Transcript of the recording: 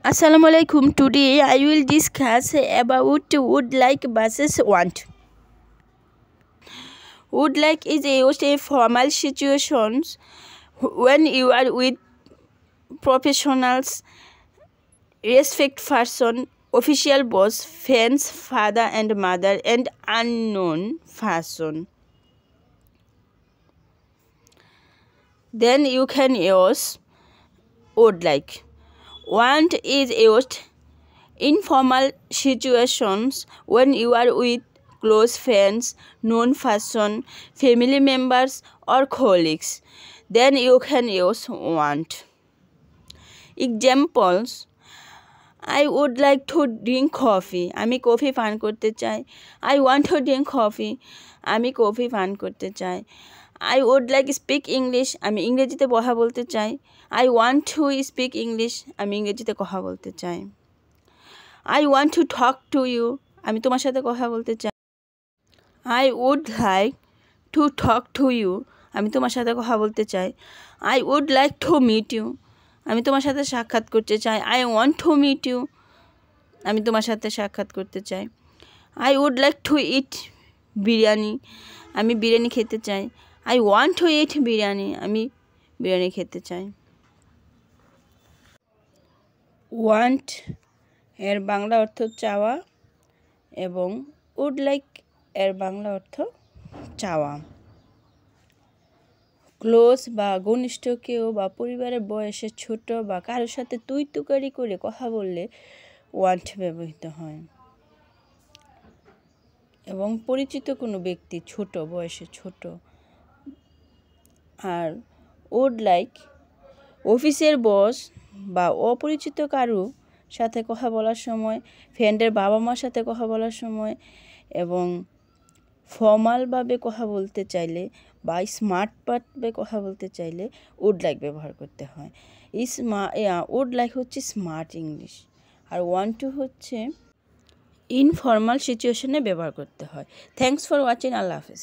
Assalamualaikum. Today I will discuss about would like versus want. Would like is used in formal situations when you are with professionals, respect person, official boss, friends, father and mother, and unknown person. Then you can use would like. Want is used in formal situations when you are with close friends, known person, family members or colleagues. Then you can use want. Examples: I would like to drink coffee. আমি coffee পান করতে চাই. I want to drink coffee. আমি coffee পান করতে চাই. I would like speak English. আমি ইংরেজিতে কথা বলতে চাই. I want to speak English. আমি ইংরেজিতে কথা বলতে চাই. I want to talk to you. আমি তোমার সাথে কথা বলতে চাই. I would like to talk to you. আমি তোমার সাথে কথা বলতে চাই. I would like to meet you. আমি তোমার সাথে সাক্ষাৎ করতে চাই. I want to meet you. আমি তোমার সাথে সাক্ষাৎ করতে চাই. I would like to eat biryani. আমি বিরিয়ানি খেতে চাই. I want to eat biryani. আমি বিরিয়ানি খেতে চাই. Want এর বাংলা অর্থ চাওয়া এবং would like এর বাংলা অর্থ চাওয়া। ক্লোজ বা ঘনিষ্ঠ কেউ বা পরিবারের বয়সে ছোট বা কারোর সাথে তুই তুকারি করে কথা বললে want ব্যবহৃত হয়। এবং পরিচিত কোনো ব্যক্তি ছোট বয়সে ছোট। আর would like অফিসের বস বা অপরিচিত কারো সাথে কথা বলার সময়, ফ্রেন্ডের বাবা মার সাথে কথা বলার সময় এবং ফর্মালভাবে কথা বলতে চাইলে বা স্মার্টভাবে কথা বলতে চাইলে উড লাইক ব্যবহার করতে হয়। উড লাইক হচ্ছে স্মার্ট ইংলিশ, আর ওয়ান্ট টু হচ্ছে ইনফর্মাল সিচুয়েশনে ব্যবহার করতে হয়। Thanks for watching. আল্লাহ হাফেজ।